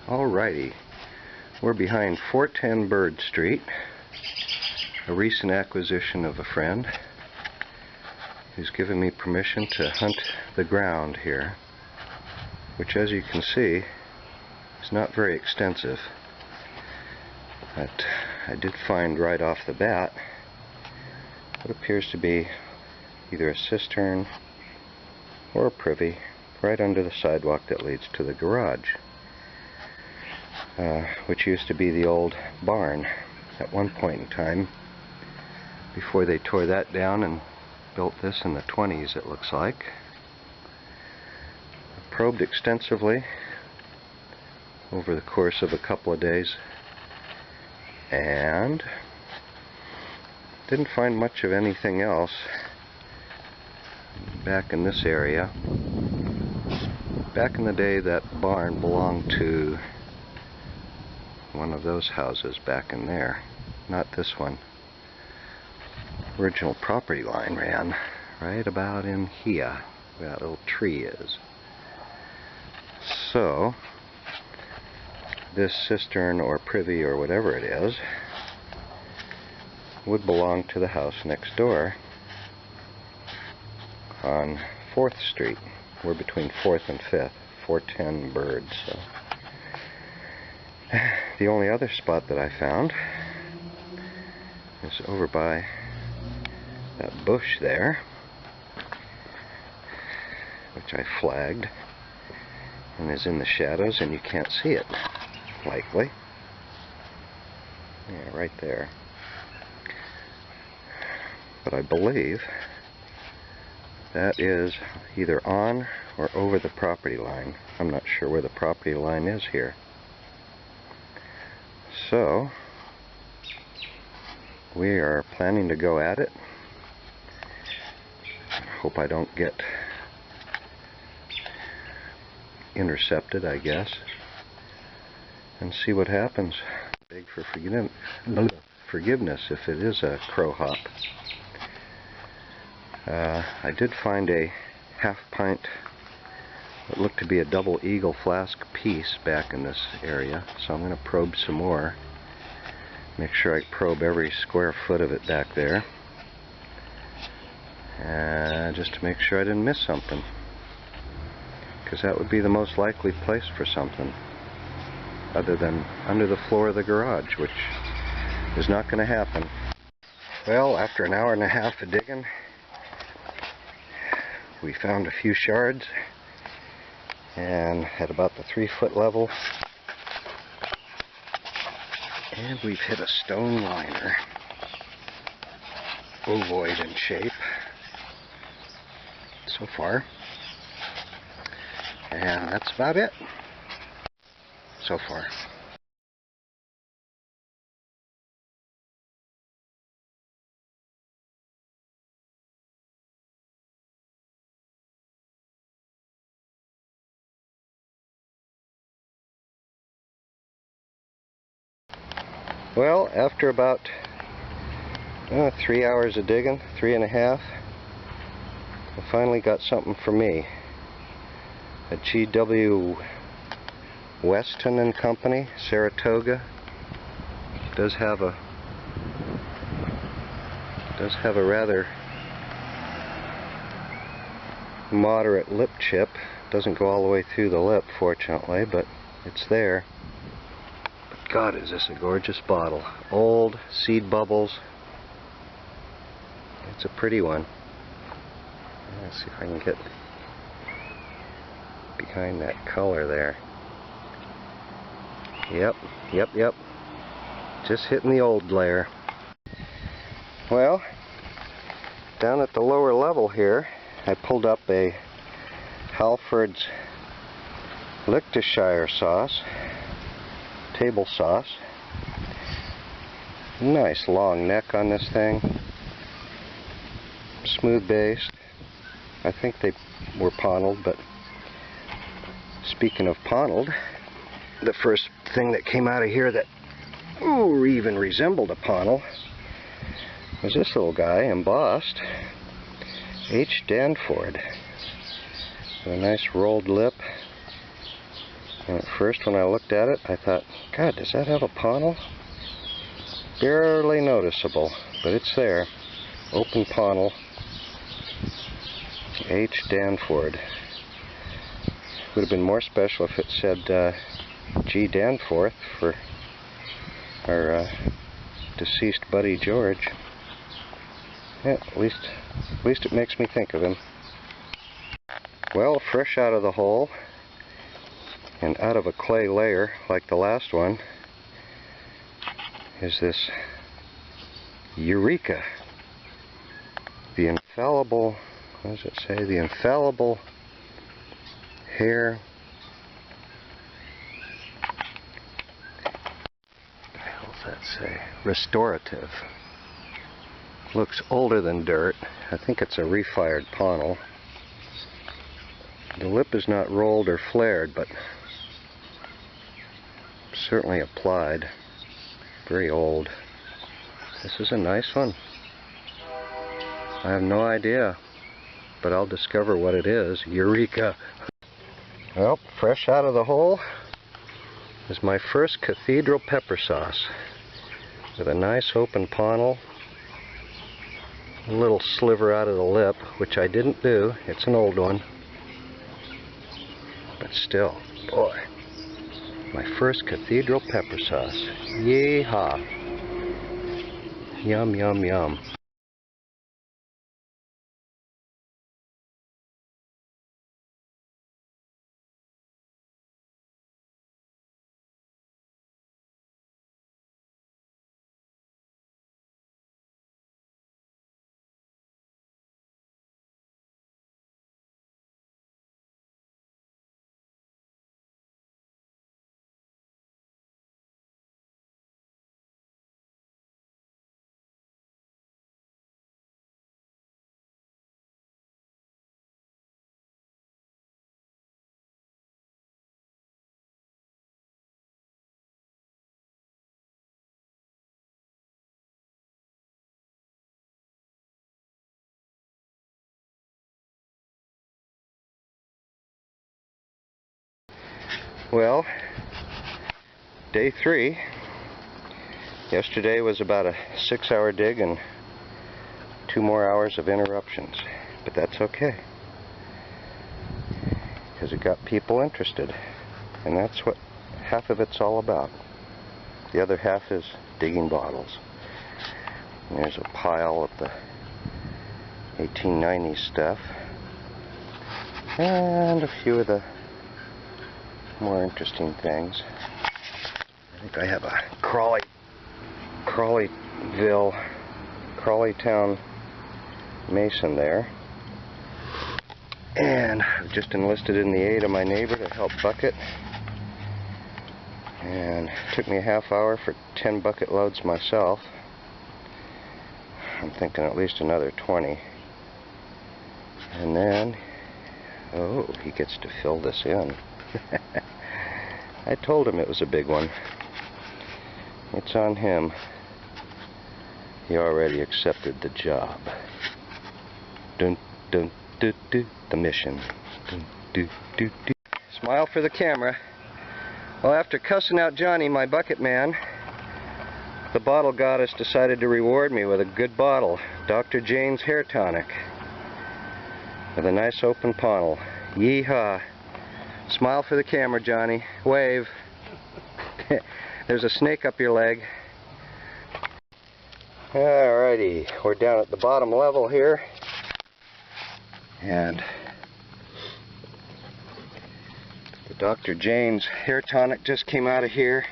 Alrighty, we're behind 410 Bird Street, a recent acquisition of a friend who's given me permission to hunt the ground here, which, as you can see, is not very extensive. But I did find right off the bat what appears to be either a cistern or a privy right under the sidewalk that leads to the garage, which used to be the old barn at one point in time before they tore that down and built this in the 20s, it looks like. I probed extensively over the course of a couple of days and didn't find much of anything else back in this area. Back in the day, that barn belonged to one of those houses back in there, not this one. Original property line ran right about in here, where that little tree is. So this cistern or privy or whatever it is would belong to the house next door on 4th Street. We're between 4th and 5th, 410 Bird. So the only other spot that I found is over by that bush there, which I flagged and is in the shadows and you can't see it, likely. Yeah, right there. But I believe that is either on or over the property line. I'm not sure where the property line is here. So we are planning to go at it. Hope I don't get intercepted, I guess, and see what happens. Beg for forgiveness if it is a crow hop. I did find a half pint, what looked to be a double eagle flask piece back in this area, so I'm going to probe some more. Make sure I probe every square foot of it back there, just to make sure I didn't miss something, because that would be the most likely place for something other than under the floor of the garage, which is not going to happen. Well, after an hour and a half of digging, we found a few shards, and at about the 3-foot level, and we've hit a stone liner, ovoid in shape so far, and that's about it so far. Well, after about 3 hours of digging, 3.5, I finally got something for me. A G.W. Weston and Company, Saratoga. Does have a rather moderate lip chip. Doesn't go all the way through the lip, fortunately, but it's there. God, is this a gorgeous bottle. Old, seed bubbles. It's a pretty one. Let's see if I can get behind that color there. Yep. Just hitting the old layer. Well, down at the lower level here, I pulled up a Halford's Leicestershire sauce. Table sauce. Nice long neck on this thing. Smooth based. I think they were ponnelled, but speaking of ponnelled, the first thing that came out of here that even resembled a ponnell was this little guy, embossed H. Danford. With a nice rolled lip. And at first when I looked at it, I thought, God, does that have a ponnel? Barely noticeable, but it's there. Open ponnel. H. Danford. Would have been more special if it said G. Danforth for our deceased buddy George. Yeah, at least it makes me think of him. Well, fresh out of the hole and out of a clay layer like the last one is this Eureka. The infallible, what does it say? The infallible hair. What the hell does that say? Restorative. Looks older than dirt. I think it's a refired ponnel. The lip is not rolled or flared, but certainly applied. Very old. This is a nice one. I have no idea, but I'll discover what it is. Eureka! Well, fresh out of the hole is my first cathedral pepper sauce with a nice open ponnel, a little sliver out of the lip, which I didn't do. It's an old one. But still, boy, my first cathedral pepper sauce. Yee-haw. Yum, yum, yum. Well, day 3. Yesterday was about a 6-hour dig and 2 more hours of interruptions. But that's okay, because it got people interested. And that's what half of it's all about. The other half is digging bottles. And there's a pile of the 1890s stuff. And a few of the more interesting things. I think I have a Crawleytown Mason there. And I've just enlisted in the aid of my neighbor to help bucket. And it took me a half hour for 10 bucket loads myself. I'm thinking at least another 20. And then, oh, he gets to fill this in. I told him it was a big one. It's on him. He already accepted the job. Dun dun dun dun. The mission. Dun dun dun dun. Smile for the camera. Well, after cussing out Johnny, my bucket man, the bottle goddess decided to reward me with a good bottle, Dr. Jane's hair tonic, with a nice open ponnel. Yee-haw. Smile for the camera, Johnny. Wave. There's a snake up your leg. Alrighty, we're down at the bottom level here. And the Dr. Jane's hair tonic just came out of here.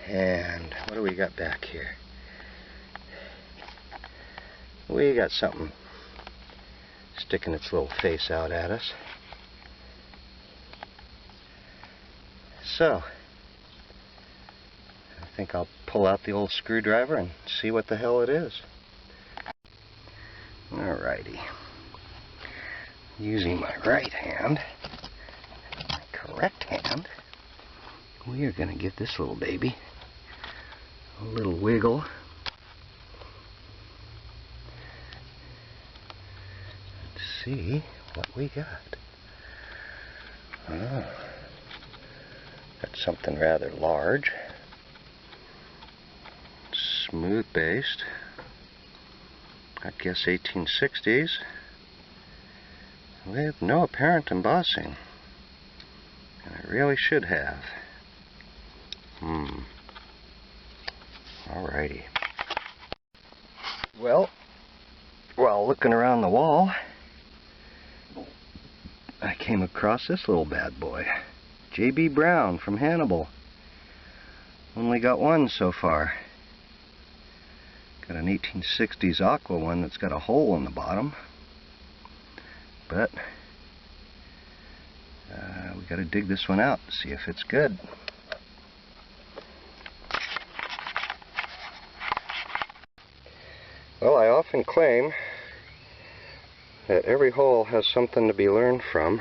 And what do we got back here? We got something sticking its little face out at us. So, I think I'll pull out the old screwdriver and see what the hell it is. Alrighty. Using my right hand, my correct hand, we are going to give this little baby a little wiggle. Let's see what we got. Oh. something rather large, smooth based, I guess 1860s, with no apparent embossing, and I really should have. Alrighty. Well, while looking around the wall, I came across this little bad boy. J.B. Brown from Hannibal. Only got one so far. Got an 1860s aqua one that's got a hole in the bottom. But we got to dig this one out to see if it's good. Well, I often claim that every hole has something to be learned from,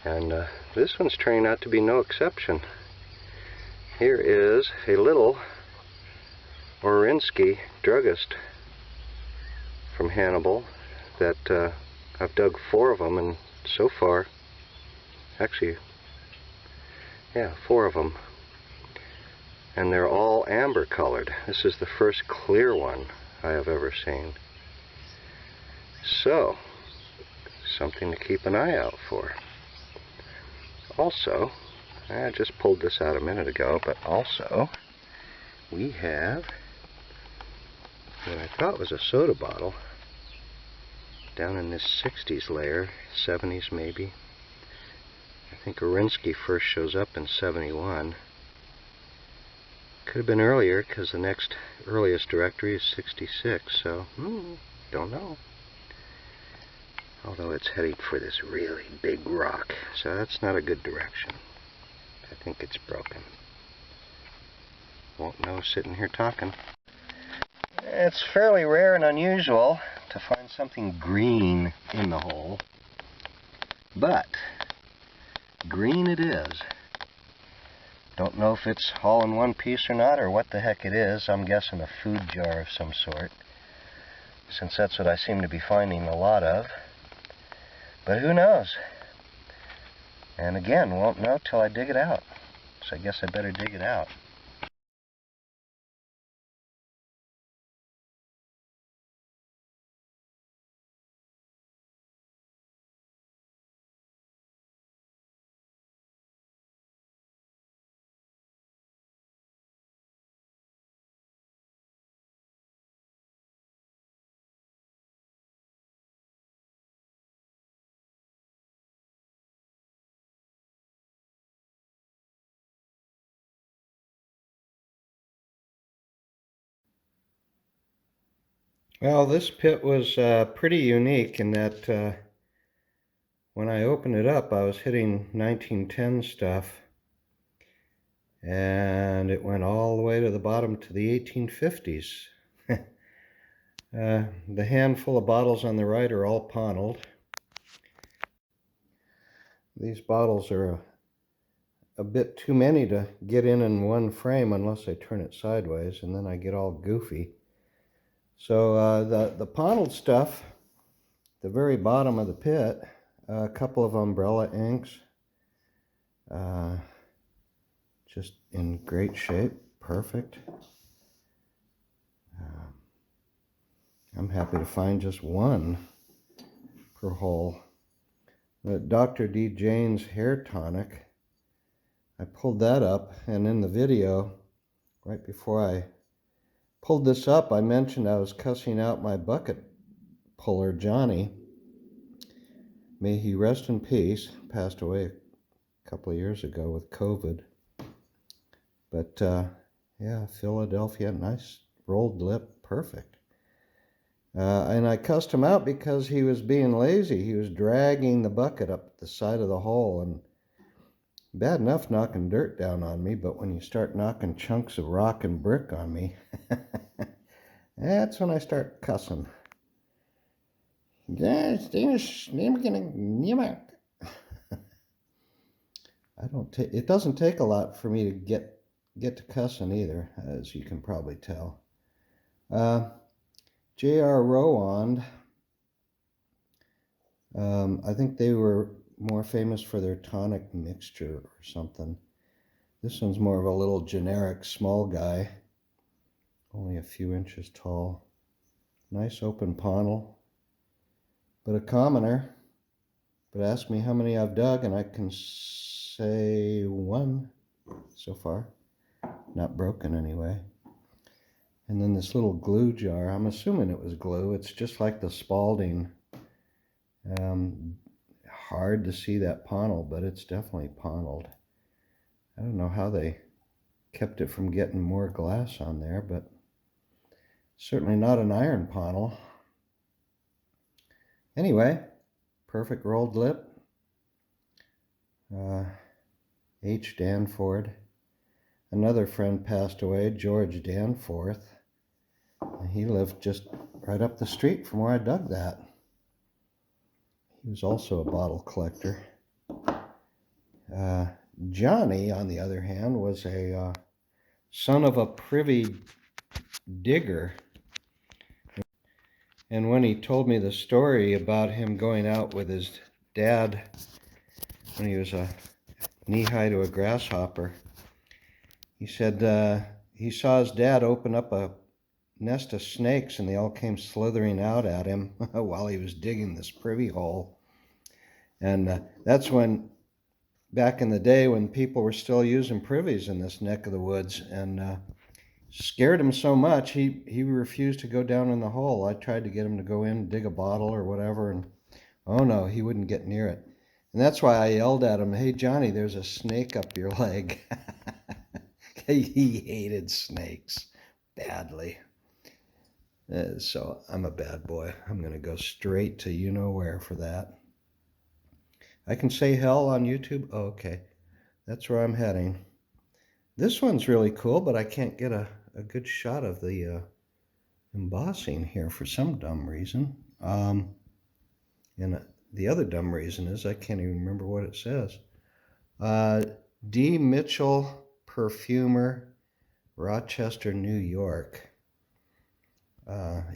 and this one's turning out to be no exception. Here is a little Orinsky druggist from Hannibal that I've dug 4 of them, and so far, actually, yeah, 4 of them, and they're all amber colored. This is the first clear one I have ever seen. So, something to keep an eye out for. Also, I just pulled this out a minute ago, but also we have what I thought was a soda bottle down in this 60s layer, 70s maybe. I think Orinsky first shows up in 71. Could have been earlier because the next earliest directory is 66, so don't know. Although it's heading for this really big rock, so that's not a good direction. I think it's broken. Won't know sitting here talking. It's fairly rare and unusual to find something green in the hole, but green it is. Don't know if it's all in one piece or not, or what the heck it is. I'm guessing a food jar of some sort, since that's what I seem to be finding a lot of. But who knows? And again, won't know till I dig it out. So I guess I better dig it out. Well, this pit was pretty unique in that when I opened it up, I was hitting 1910 stuff, and it went all the way to the bottom to the 1850s. The handful of bottles on the right are all paneled. These bottles are a bit too many to get in one frame unless I turn it sideways, and then I get all goofy. So the paneled stuff, the very bottom of the pit, a couple of umbrella inks, just in great shape, perfect. I'm happy to find just one per hole. Dr. D. Jane's hair tonic, I pulled that up, and in the video, right before I pulled this up, I mentioned I was cussing out my bucket puller, Johnny. May he rest in peace. Passed away a couple of years ago with COVID. But yeah, Philadelphia, nice rolled lip, perfect. And I cussed him out because he was being lazy. He was dragging the bucket up the side of the hole, and bad enough knocking dirt down on me, but when you start knocking chunks of rock and brick on me, that's when I start cussing. It doesn't take a lot for me to get to cussing either, as you can probably tell. J.R. Rowand, I think they were more famous for their tonic mixture or something. This one's more of a little generic small guy, only a few inches tall. Nice open panel, but a commoner. But ask me how many I've dug, and I can say one so far. Not broken anyway. And then this little glue jar, I'm assuming it was glue. It's just like the Spalding. Hard to see that panel, but it's definitely paneled. I don't know how they kept it from getting more glass on there, but certainly not an iron panel. Anyway, perfect rolled lip. H. Danforth. Another friend passed away, George Danforth. He lived just right up the street from where I dug that. He was also a bottle collector. Johnny, on the other hand, was a son of a privy digger. And when he told me the story about him going out with his dad when he was knee-high to a grasshopper, he said he saw his dad open up a nest of snakes and they all came slithering out at him while he was digging this privy hole. And that's when, back in the day, when people were still using privies in this neck of the woods, and scared him so much he refused to go down in the hole. I tried to get him to go in and dig a bottle or whatever, and oh no, he wouldn't get near it. And that's why I yelled at him, "Hey Johnny, there's a snake up your leg." He hated snakes badly. So I'm a bad boy. I'm going to go straight to you-know-where for that. I can say hell on YouTube? Oh, okay. That's where I'm heading. This one's really cool, but I can't get a good shot of the embossing here for some dumb reason. And the other dumb reason is I can't even remember what it says. D. Mitchell, Perfumer, Rochester, New York.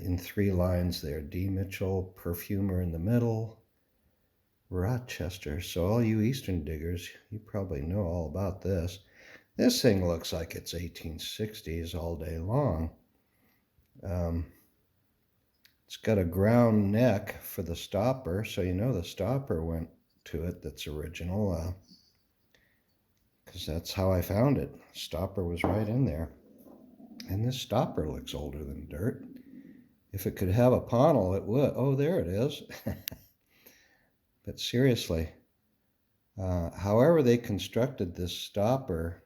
In 3 lines there. D. Mitchell, Perfumer in the middle, Rochester. So all you Eastern diggers, you probably know all about this. This thing looks like it's 1860s all day long. It's got a ground neck for the stopper, so you know the stopper went to it. That's original, because that's how I found it. Stopper was right in there. And this stopper looks older than dirt. If it could have a panel, it would. Oh, there it is. But seriously, however they constructed this stopper,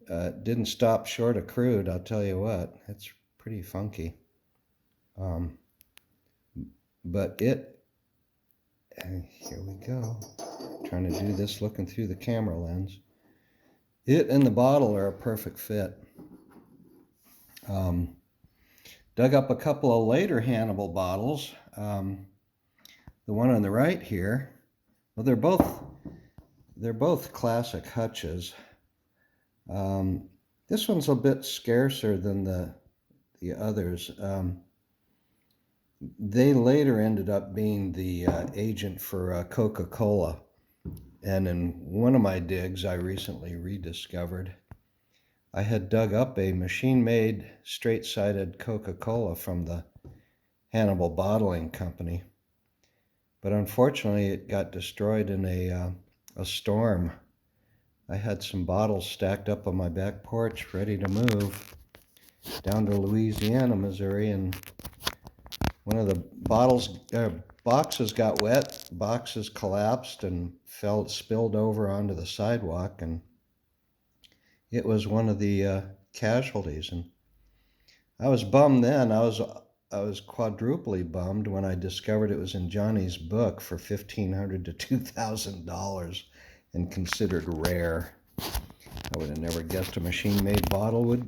didn't stop short of crude, I'll tell you what. It's pretty funky. But and here we go. Trying to do this looking through the camera lens. It and the bottle are a perfect fit. Dug up a couple of later Hannibal bottles. The one on the right here, well, they're both classic hutches. This one's a bit scarcer than the others. They later ended up being the agent for Coca-Cola. And in one of my digs I recently rediscovered, I had dug up a machine-made straight-sided Coca-Cola from the Hannibal Bottling Company. But unfortunately it got destroyed in a storm. I had some bottles stacked up on my back porch ready to move down to Louisiana, Missouri, and one of the boxes got wet, boxes collapsed and spilled over onto the sidewalk, and it was one of the casualties. And I was bummed then. I was quadruply bummed when I discovered it was in Johnny's book for $1,500 to $2,000 and considered rare. I would have never guessed a machine-made bottle would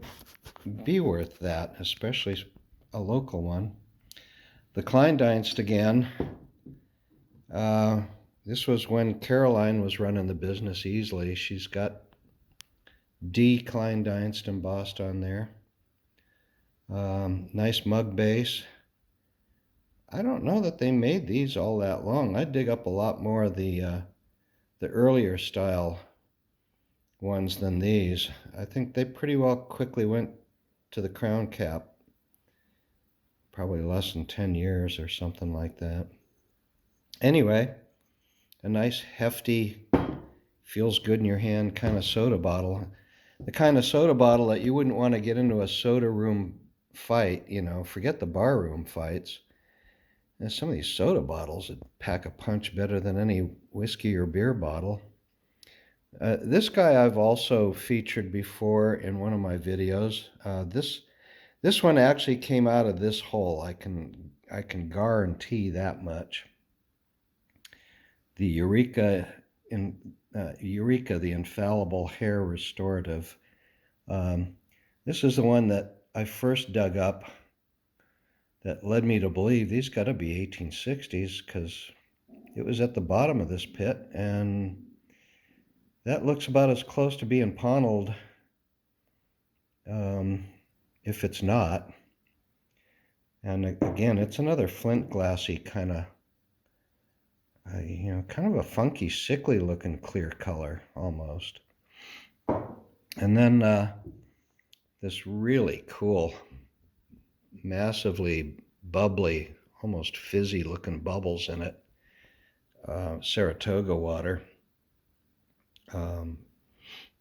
be worth that, especially a local one. The Kleindienst again. This was when Caroline was running the business easily. She's got D. Kleindienst embossed on there. Nice mug base. I don't know that they made these all that long. I'd dig up a lot more of the earlier style ones than these. I think they pretty well quickly went to the crown cap. Probably less than 10 years or something like that. Anyway, a nice hefty, feels good in your hand kind of soda bottle. The kind of soda bottle that you wouldn't want to get into a soda room fight, you know, forget the bar room fights. And some of these soda bottles that pack a punch better than any whiskey or beer bottle. This guy I've also featured before in one of my videos. This one actually came out of this hole. I can guarantee that much. The Eureka, the infallible hair restorative. This is the one that I first dug up that led me to believe these got to be 1860s, because it was at the bottom of this pit, and that looks about as close to being ponnelled, if it's not. And again, it's another flint glassy kind of, kind of a funky, sickly looking clear color almost. And then this really cool, massively bubbly, almost fizzy looking bubbles in it, Saratoga water.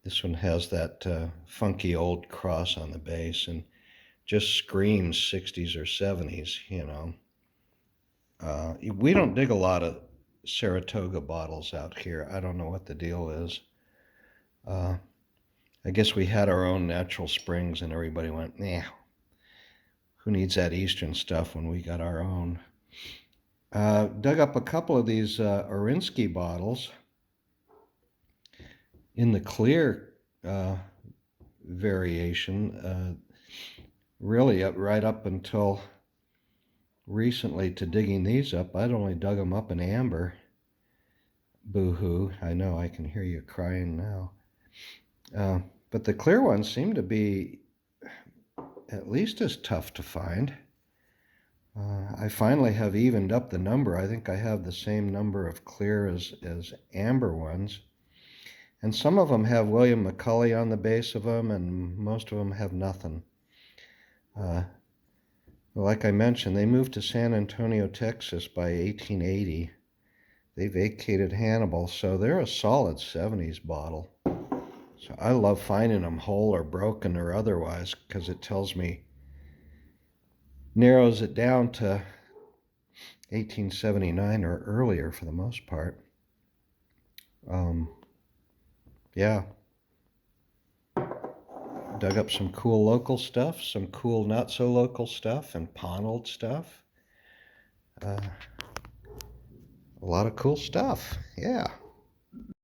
This one has that funky old cross on the base and just screams 60s or 70s, you know. We don't dig a lot of Saratoga bottles out here. I don't know what the deal is. I guess we had our own natural springs and everybody went, nah, who needs that Eastern stuff when we got our own? Dug up a couple of these Orinsky bottles in the clear variation, really right up until recently to digging these up. I'd only dug them up in amber. Boo-hoo. I know, I can hear you crying now. But the clear ones seem to be at least as tough to find. I finally have evened up the number. I think I have the same number of clear as amber ones. And some of them have William McCully on the base of them, and most of them have nothing. Like I mentioned, they moved to San Antonio, Texas by 1880. They vacated Hannibal, so they're a solid 70s bottle. So I love finding them whole or broken or otherwise, because it tells me, narrows it down to 1879 or earlier for the most part. Yeah. Dug up some cool local stuff, some cool not so local stuff, and ponnelled stuff. A lot of cool stuff, yeah.